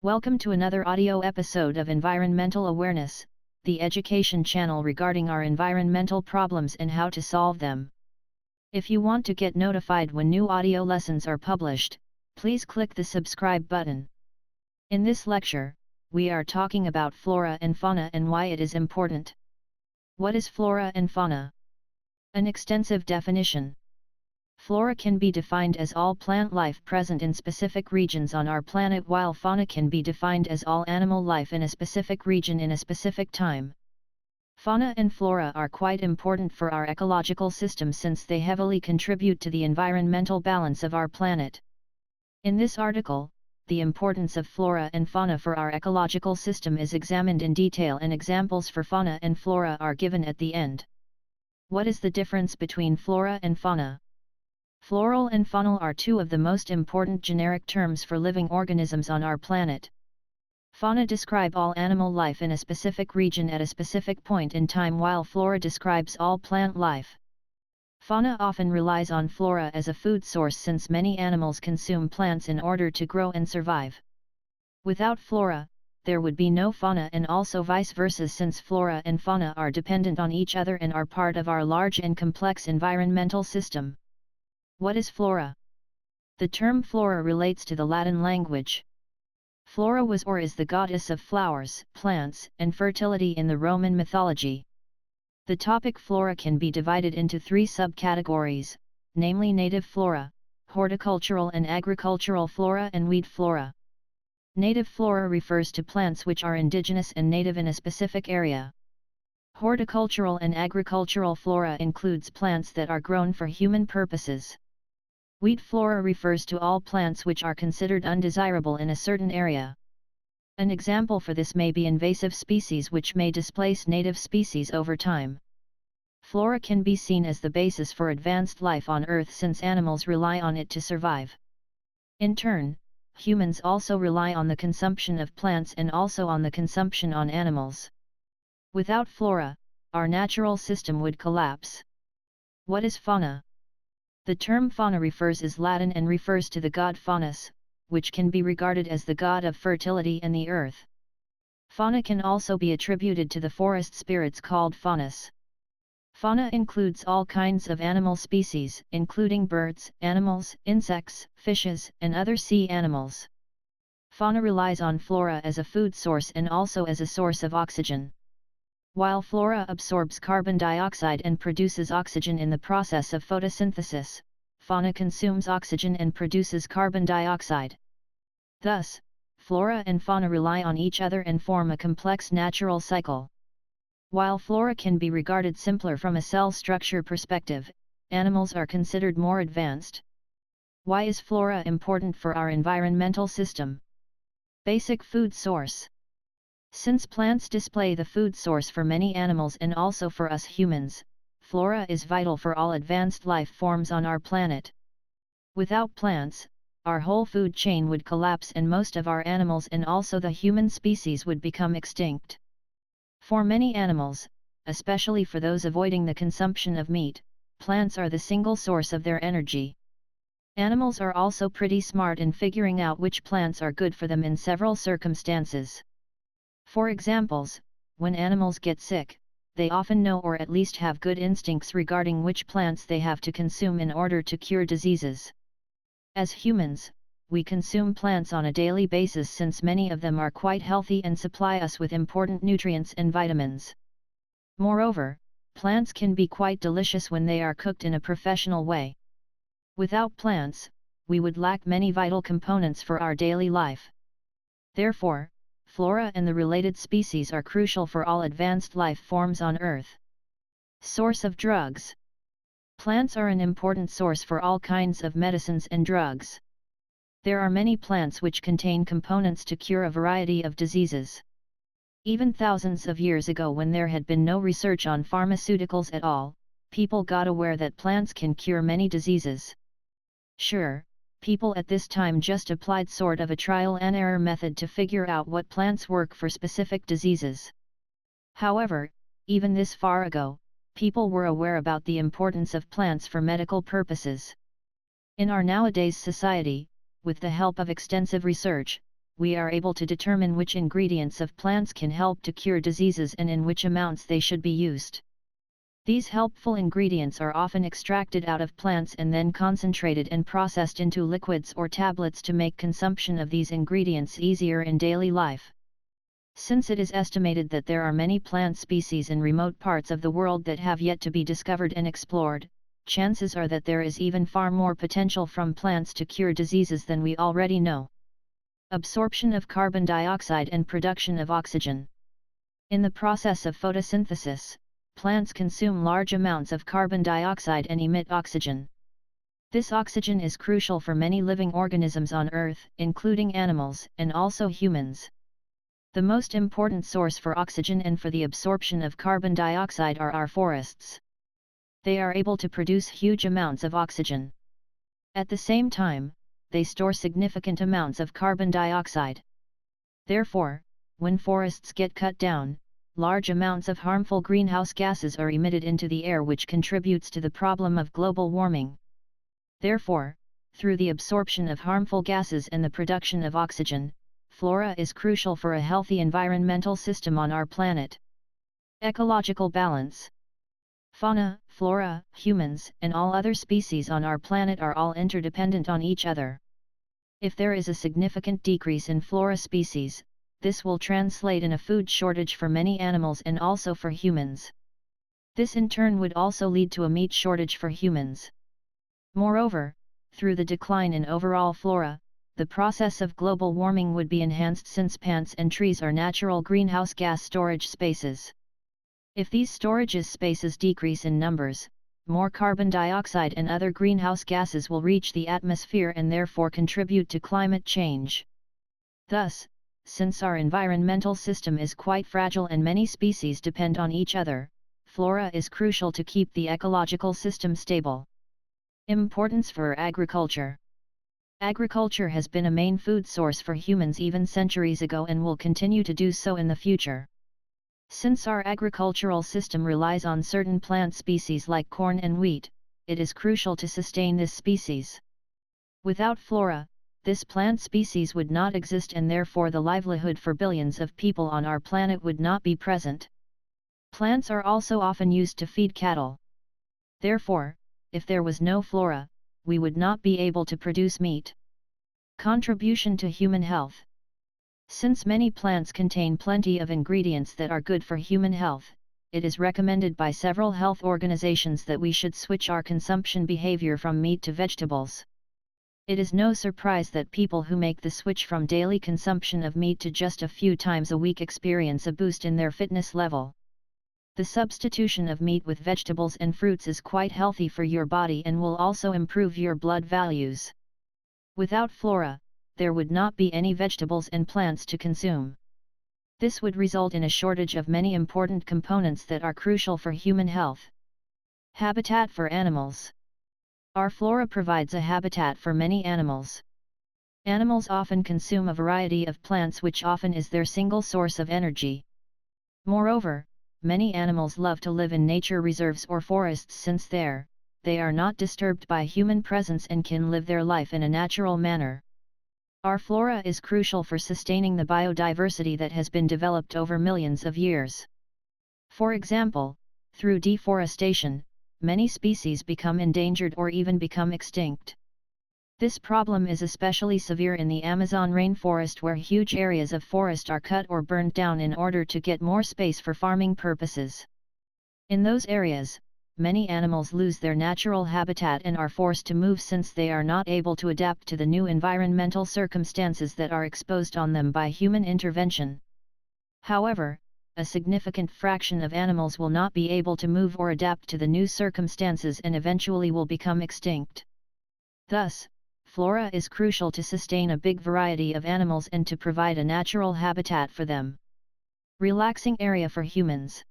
Welcome to another audio episode of Environmental Awareness, the education channel regarding our environmental problems and how to solve them. If you want to get notified when new audio lessons are published, please click the subscribe button. In this lecture, we are talking about flora and fauna and why it is important. What is flora and fauna? An extensive definition. Flora can be defined as all plant life present in specific regions on our planet, while fauna can be defined as all animal life in a specific region in a specific time. Fauna and flora are quite important for our ecological system since they heavily contribute to the environmental balance of our planet. In this article, the importance of flora and fauna for our ecological system is examined in detail and examples for fauna and flora are given at the end. What is the difference between flora and fauna? Floral and faunal are two of the most important generic terms for living organisms on our planet. Fauna describe all animal life in a specific region at a specific point in time, while flora describes all plant life. Fauna often relies on flora as a food source since many animals consume plants in order to grow and survive. Without flora, there would be no fauna, and also vice versa, since flora and fauna are dependent on each other and are part of our large and complex environmental system. What is flora? The term flora relates to the Latin language. Flora was or is the goddess of flowers, plants, and fertility in the Roman mythology. The topic flora can be divided into three subcategories, namely native flora, horticultural and agricultural flora, and weed flora. Native flora refers to plants which are indigenous and native in a specific area. Horticultural and agricultural flora includes plants that are grown for human purposes. Weed flora refers to all plants which are considered undesirable in a certain area. An example for this may be invasive species which may displace native species over time. Flora can be seen as the basis for advanced life on Earth since animals rely on it to survive. In turn, humans also rely on the consumption of plants and also on the consumption on animals. Without flora, our natural system would collapse. What is fauna? The term fauna is Latin and refers to the god Faunus, which can be regarded as the god of fertility and the earth. Fauna can also be attributed to the forest spirits called Faunus. Fauna includes all kinds of animal species, including birds, animals, insects, fishes, and other sea animals. Fauna relies on flora as a food source and also as a source of oxygen. While flora absorbs carbon dioxide and produces oxygen in the process of photosynthesis, fauna consumes oxygen and produces carbon dioxide. Thus, flora and fauna rely on each other and form a complex natural cycle. While flora can be regarded simpler from a cell structure perspective, animals are considered more advanced. Why is flora important for our environmental system? Basic food source. Since plants display the food source for many animals and also for us humans, flora is vital for all advanced life forms on our planet. Without plants, our whole food chain would collapse and most of our animals and also the human species would become extinct. For many animals, especially for those avoiding the consumption of meat, plants are the single source of their energy. Animals are also pretty smart in figuring out which plants are good for them in several circumstances. For examples, when animals get sick, they often know or at least have good instincts regarding which plants they have to consume in order to cure diseases. As humans, we consume plants on a daily basis since many of them are quite healthy and supply us with important nutrients and vitamins. Moreover, plants can be quite delicious when they are cooked in a professional way. Without plants, we would lack many vital components for our daily life. Therefore, flora and the related species are crucial for all advanced life forms on Earth. Source of drugs. Plants are an important source for all kinds of medicines and drugs. There are many plants which contain components to cure a variety of diseases. Even thousands of years ago, when there had been no research on pharmaceuticals at all, people got aware that plants can cure many diseases. Sure, people at this time just applied sort of a trial and error method to figure out what plants work for specific diseases. However, even this far ago, people were aware about the importance of plants for medical purposes. In our nowadays society, with the help of extensive research, we are able to determine which ingredients of plants can help to cure diseases and in which amounts they should be used. These helpful ingredients are often extracted out of plants and then concentrated and processed into liquids or tablets to make consumption of these ingredients easier in daily life. Since it is estimated that there are many plant species in remote parts of the world that have yet to be discovered and explored, chances are that there is even far more potential from plants to cure diseases than we already know. Absorption of carbon dioxide and production of oxygen. In the process of photosynthesis, plants consume large amounts of carbon dioxide and emit oxygen. This oxygen is crucial for many living organisms on Earth, including animals and also humans. The most important source for oxygen and for the absorption of carbon dioxide are our forests. They are able to produce huge amounts of oxygen. At the same time, they store significant amounts of carbon dioxide. Therefore, when forests get cut down, large amounts of harmful greenhouse gases are emitted into the air, which contributes to the problem of global warming. Therefore, through the absorption of harmful gases and the production of oxygen, flora is crucial for a healthy environmental system on our planet. Ecological balance. Fauna, flora, humans, and all other species on our planet are all interdependent on each other. If there is a significant decrease in flora species, this will translate in a food shortage for many animals and also for humans. This in turn would also lead to a meat shortage for humans. Moreover, through the decline in overall flora, the process of global warming would be enhanced, since plants and trees are natural greenhouse gas storage spaces. If these storage spaces decrease in numbers, more carbon dioxide and other greenhouse gases will reach the atmosphere and therefore contribute to climate change. Thus, since our environmental system is quite fragile and many species depend on each other, flora is crucial to keep the ecological system stable. Importance for agriculture. Agriculture has been a main food source for humans even centuries ago and will continue to do so in the future. Since our agricultural system relies on certain plant species like corn and wheat, it is crucial to sustain this species. Without flora, this plant species would not exist, and therefore the livelihood for billions of people on our planet would not be present. Plants are also often used to feed cattle. Therefore, if there was no flora, we would not be able to produce meat. Contribution to human health. Since many plants contain plenty of ingredients that are good for human health, it is recommended by several health organizations that we should switch our consumption behavior from meat to vegetables. It is no surprise that people who make the switch from daily consumption of meat to just a few times a week experience a boost in their fitness level. The substitution of meat with vegetables and fruits is quite healthy for your body and will also improve your blood values. Without flora, there would not be any vegetables and plants to consume. This would result in a shortage of many important components that are crucial for human health. Habitat for animals. Our flora provides a habitat for many animals. Animals often consume a variety of plants, which often is their single source of energy. Moreover, many animals love to live in nature reserves or forests, since there, they are not disturbed by human presence and can live their life in a natural manner. Our flora is crucial for sustaining the biodiversity that has been developed over millions of years. For example, through deforestation, many species become endangered or even become extinct. This problem is especially severe in the Amazon rainforest, where huge areas of forest are cut or burned down in order to get more space for farming purposes. In those areas, many animals lose their natural habitat and are forced to move, since they are not able to adapt to the new environmental circumstances that are exposed on them by human intervention. However, a significant fraction of animals will not be able to move or adapt to the new circumstances and eventually will become extinct. Thus, flora is crucial to sustain a big variety of animals and to provide a natural habitat for them. Relaxing area for humans.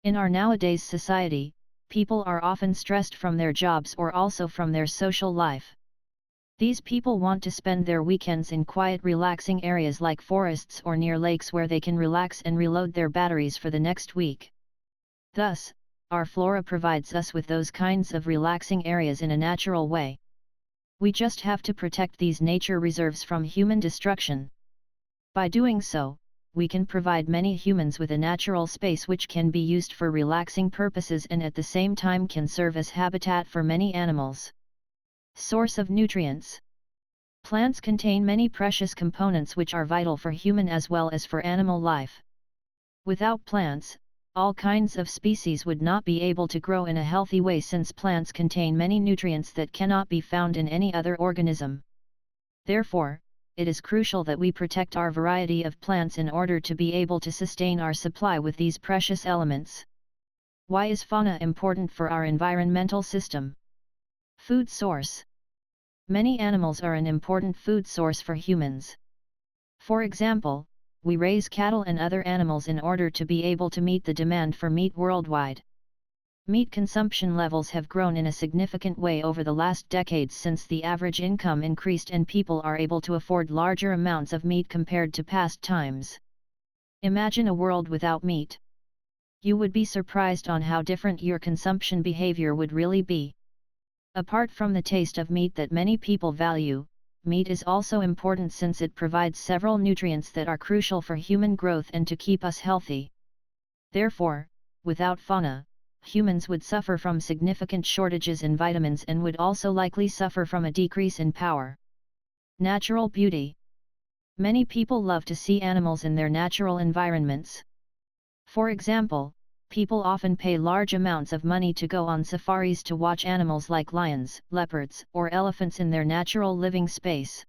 In our nowadays society, people are often stressed from their jobs or also from their social life. These people want to spend their weekends in quiet, relaxing areas like forests or near lakes, where they can relax and reload their batteries for the next week. Thus, our flora provides us with those kinds of relaxing areas in a natural way. We just have to protect these nature reserves from human destruction. By doing so, we can provide many humans with a natural space which can be used for relaxing purposes and at the same time can serve as habitat for many animals. Source of nutrients. Plants contain many precious components which are vital for human as well as for animal life. Without plants, all kinds of species would not be able to grow in a healthy way since plants contain many nutrients that cannot be found in any other organism. Therefore, it is crucial that we protect our variety of plants in order to be able to sustain our supply with these precious elements. Why is fauna important for our environmental system? Food source. Many animals are an important food source for humans. For example, we raise cattle and other animals in order to be able to meet the demand for meat worldwide. Meat consumption levels have grown in a significant way over the last decades since the average income increased and people are able to afford larger amounts of meat compared to past times. Imagine a world without meat. You would be surprised on how different your consumption behavior would really be. Apart from the taste of meat that many people value, meat is also important since it provides several nutrients that are crucial for human growth and to keep us healthy. Therefore, without fauna, humans would suffer from significant shortages in vitamins and would also likely suffer from a decrease in power. Natural beauty. Many people love to see animals in their natural environments. For example, people often pay large amounts of money to go on safaris to watch animals like lions, leopards, or elephants in their natural living space.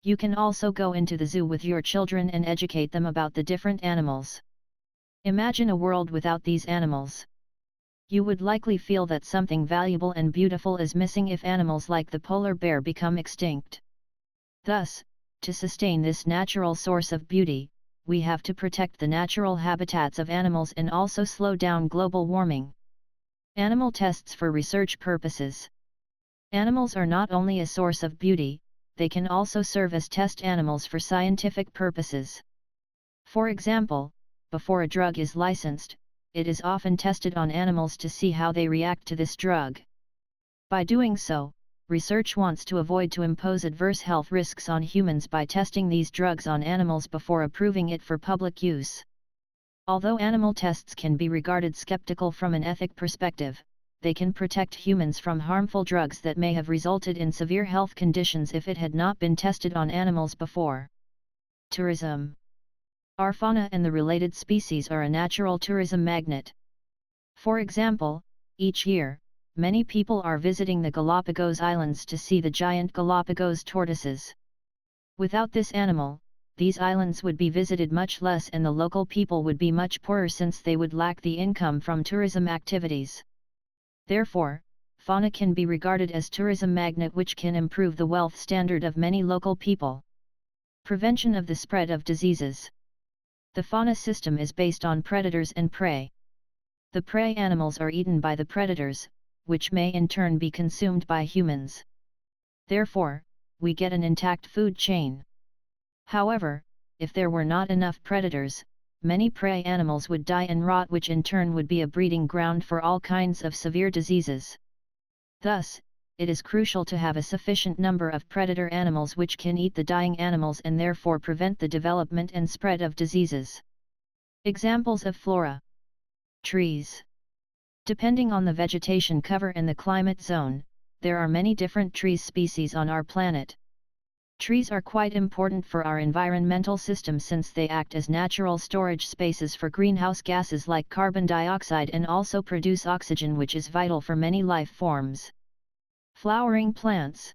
You can also go into the zoo with your children and educate them about the different animals. Imagine a world without these animals. You would likely feel that something valuable and beautiful is missing if animals like the polar bear become extinct. Thus, to sustain this natural source of beauty, we have to protect the natural habitats of animals and also slow down global warming. Animal tests for research purposes. Animals are not only a source of beauty, they can also serve as test animals for scientific purposes. For example, before a drug is licensed, it is often tested on animals to see how they react to this drug. By doing so, research wants to avoid to impose adverse health risks on humans by testing these drugs on animals before approving it for public use. Although animal tests can be regarded skeptical from an ethic perspective, they can protect humans from harmful drugs that may have resulted in severe health conditions if it had not been tested on animals before. Tourism. Our fauna and the related species are a natural tourism magnet. For example, each year, many people are visiting the Galapagos Islands to see the giant Galapagos tortoises. Without this animal, these islands would be visited much less and the local people would be much poorer since they would lack the income from tourism activities. Therefore, fauna can be regarded as tourism magnet which can improve the wealth standard of many local people. Prevention of the spread of diseases. The fauna system is based on predators and prey. The prey animals are eaten by the predators, which may in turn be consumed by humans. Therefore, we get an intact food chain. However, if there were not enough predators, many prey animals would die and rot, which in turn would be a breeding ground for all kinds of severe diseases. Thus, it is crucial to have a sufficient number of predator animals which can eat the dying animals and therefore prevent the development and spread of diseases. Examples of flora. Trees. Depending on the vegetation cover and the climate zone, there are many different tree species on our planet. Trees are quite important for our environmental system since they act as natural storage spaces for greenhouse gases like carbon dioxide and also produce oxygen, which is vital for many life forms. Flowering plants.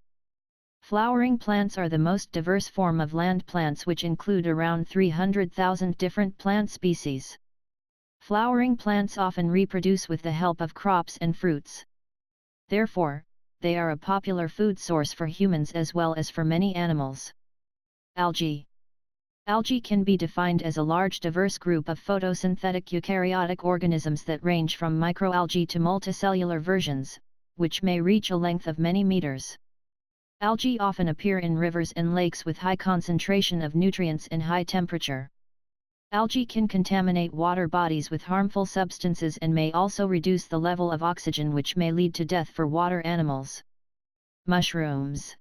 Flowering plants are the most diverse form of land plants which include around 300,000 different plant species. Flowering plants often reproduce with the help of crops and fruits. Therefore, they are a popular food source for humans as well as for many animals. Algae. Algae can be defined as a large diverse group of photosynthetic eukaryotic organisms that range from microalgae to multicellular versions, which may reach a length of many meters. Algae often appear in rivers and lakes with high concentration of nutrients and high temperature. Algae can contaminate water bodies with harmful substances and may also reduce the level of oxygen, which may lead to death for water animals. Mushrooms.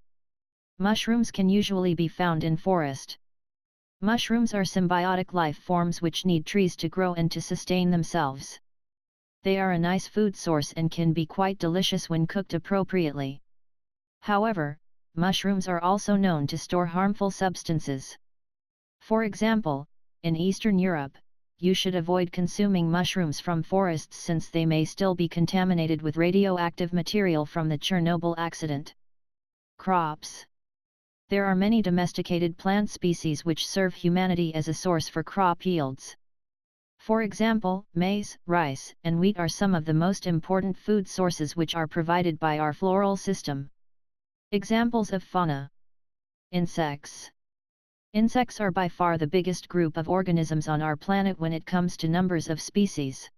Mushrooms can usually be found in forest. Mushrooms are symbiotic life forms which need trees to grow and to sustain themselves. They are a nice food source and can be quite delicious when cooked appropriately. However, mushrooms are also known to store harmful substances. For example, in Eastern Europe, you should avoid consuming mushrooms from forests since they may still be contaminated with radioactive material from the Chernobyl accident. Crops. There are many domesticated plant species which serve humanity as a source for crop yields. For example, maize, rice, and wheat are some of the most important food sources which are provided by our floral system. Examples of fauna. Insects. Insects are by far the biggest group of organisms on our planet when it comes to numbers of species.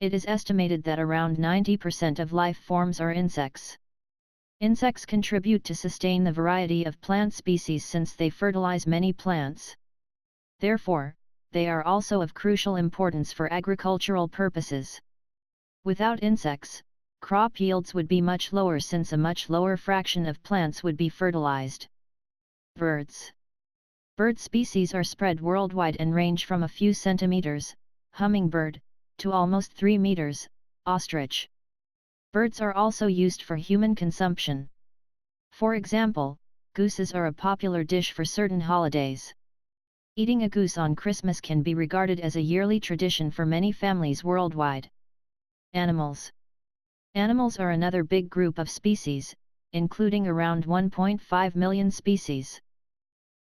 It is estimated that around 90% of life forms are insects. Insects contribute to sustain the variety of plant species since they fertilize many plants. Therefore, they are also of crucial importance for agricultural purposes. Without insects, crop yields would be much lower since a much lower fraction of plants would be fertilized. Birds. Bird species are spread worldwide and range from a few centimeters, hummingbird, to almost 3 meters, ostrich. Birds are also used for human consumption. For example, gooses are a popular dish for certain holidays. Eating a goose on Christmas can be regarded as a yearly tradition for many families worldwide. Animals. Animals are another big group of species, including around 1.5 million species.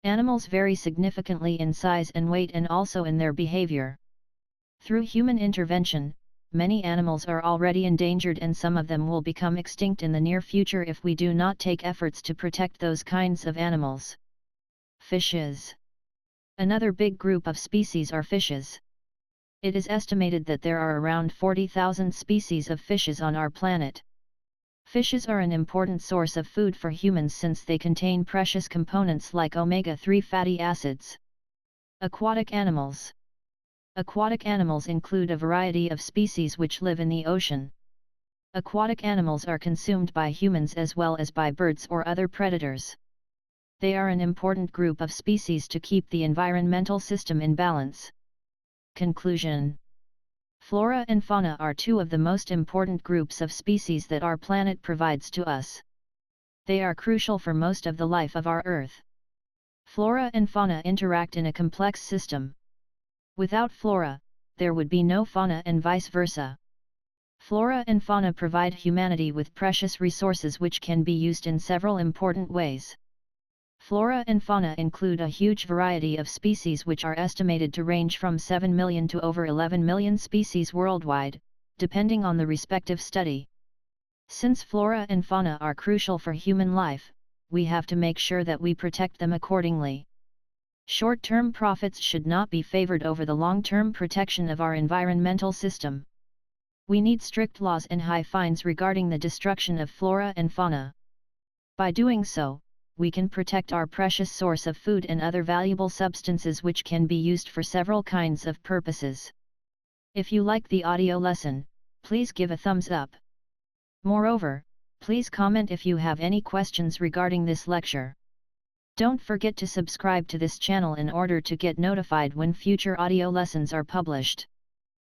Animals vary significantly in size and weight and also in their behavior. Through human intervention, many animals are already endangered and some of them will become extinct in the near future if we do not take efforts to protect those kinds of animals. Fishes. Another big group of species are fishes. It is estimated that there are around 40,000 species of fishes on our planet. Fishes are an important source of food for humans since they contain precious components like omega-3 fatty acids. Aquatic animals. Aquatic animals include a variety of species which live in the ocean. Aquatic animals are consumed by humans as well as by birds or other predators. They are an important group of species to keep the environmental system in balance. Conclusion. Flora and fauna are two of the most important groups of species that our planet provides to us. They are crucial for most of the life of our Earth. Flora and fauna interact in a complex system. Without flora, there would be no fauna and vice versa. Flora and fauna provide humanity with precious resources which can be used in several important ways. Flora and fauna include a huge variety of species which are estimated to range from 7 million to over 11 million species worldwide, depending on the respective study. Since flora and fauna are crucial for human life, we have to make sure that we protect them accordingly. Short-term profits should not be favored over the long-term protection of our environmental system. We need strict laws and high fines regarding the destruction of flora and fauna. By doing so, we can protect our precious source of food and other valuable substances which can be used for several kinds of purposes. If you like the audio lesson, please give a thumbs up. Moreover, please comment if you have any questions regarding this lecture. Don't forget to subscribe to this channel in order to get notified when future audio lessons are published.